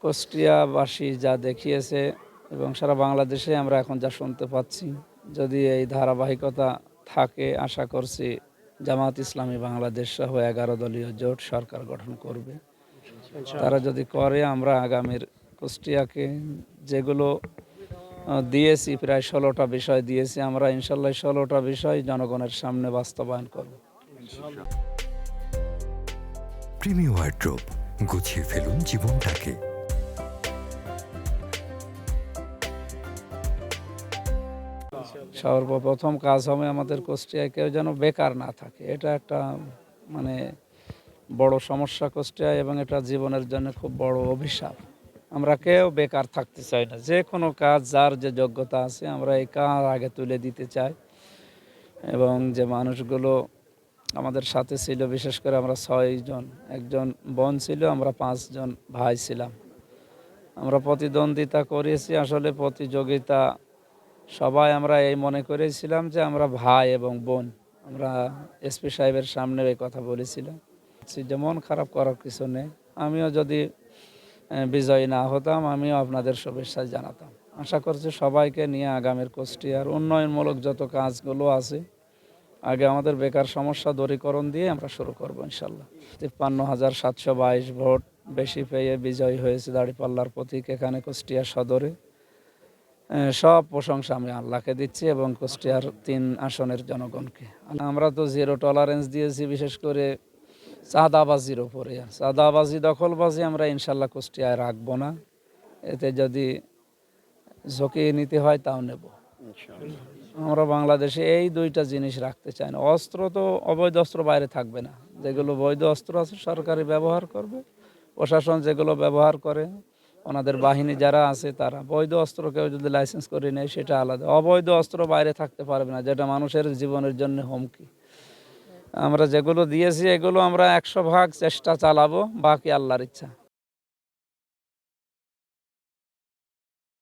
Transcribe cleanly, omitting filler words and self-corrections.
কুষ্টিয়াবাসী যা দেখিয়েছে এবং সারা বাংলাদেশে আমরা এখন যা শুনতে পাচ্ছি, যদি এই ধারাবাহিকতা থাকে, আশা করছি জামাত ইসলামী বাংলাদেশ সহ 11 দলীয় জোট সরকার গঠন করবে। তারা যদি করে, আমরা আগামীর কুষ্টিয়াকে যেগুলো দিয়েছি, প্রায় 16টা বিষয় দিয়েছি, আমরা ইনশাল্লাহ 16টা বিষয় জনগণের সামনে বাস্তবায়ন করব। প্রিমি ওয়ার্ড্রোব, গুছিয়ে ফেলুন জীবনটাকে। সর্বপ্রথম কাজ হবে আমাদের কুষ্টিয়ায় কেউ যেন বেকার না থাকে। এটা একটা মানে বড় সমস্যা কুষ্টিয়ায়, এবং এটা জীবনের জন্য খুব বড় অভিশাপ। আমরা কেউ বেকার থাকতে চাই না। যে কোনো কাজ, যার যে যোগ্যতা আছে, আমরা এই কাজ আগে তুলে দিতে চাই। এবং যে মানুষগুলো আমাদের সাথে ছিল, বিশেষ করে আমরা 6 জন, একজন বোন ছিল, আমরা 5 জন ভাই ছিলাম। আমরা প্রতিদ্বন্দ্বিতা করেছি, আসলে প্রতিযোগিতা সবাই আমরা এই মনে করেছিলাম যে আমরা ভাই এবং বোন। আমরা এসপি সাহেবের সামনে এই কথা বলেছিলাম যে মন খারাপ করার কিছু নেই। আমিও যদি বিজয়ী না হতাম, আমিও আপনাদের শুভেচ্ছা জানাতাম। আশা করছি সবাইকে নিয়ে আগামীর কুষ্টিয়ার উন্নয়নমূলক যত কাজগুলো আছে, আগে আমাদের বেকার সমস্যা দূরীকরণ দিয়ে আমরা শুরু করব ইনশাল্লাহ। 53,722 ভোট বেশি পেয়ে বিজয়ী হয়েছে দাঁড়িপাল্লার প্রতীক এখানে কুষ্টিয়া সদরে। সব প্রশংসা আমি আল্লাহকে দিচ্ছি এবং কুষ্টিয়ার 3 আসনের জনগণকে। আমরা তো জিরো টলারেন্স দিয়েছি, বিশেষ করে চাঁদাবাজির ওপরে। চাঁদাবাজি, দখলবাজি আমরা ইনশাল্লাহ কুষ্টিয়ায় রাখবো না। এতে যদি ঝুঁকি নিতে হয় তাও নেব। আমরা বাংলাদেশে এই 2টা জিনিস রাখতে চাই না। অস্ত্র তো, অবৈধ অস্ত্র বাইরে থাকবে না। যেগুলো বৈধ অস্ত্র আছে সরকারি ব্যবহার করবে, প্রশাসন যেগুলো ব্যবহার করে, ওনাদের বাহিনী যারা আছে তারা। বৈধ অস্ত্র কেউ যদি লাইসেন্স করে নেয় সেটা আলাদা। অবৈধ অস্ত্র বাইরে থাকতে পারবে না, যেটা মানুষের জীবনের জন্য হুমকি। আমরা যেগুলো দিয়েছি এগুলো আমরা 100 ভাগ চেষ্টা চালাবো, বাকি আল্লাহর ইচ্ছা।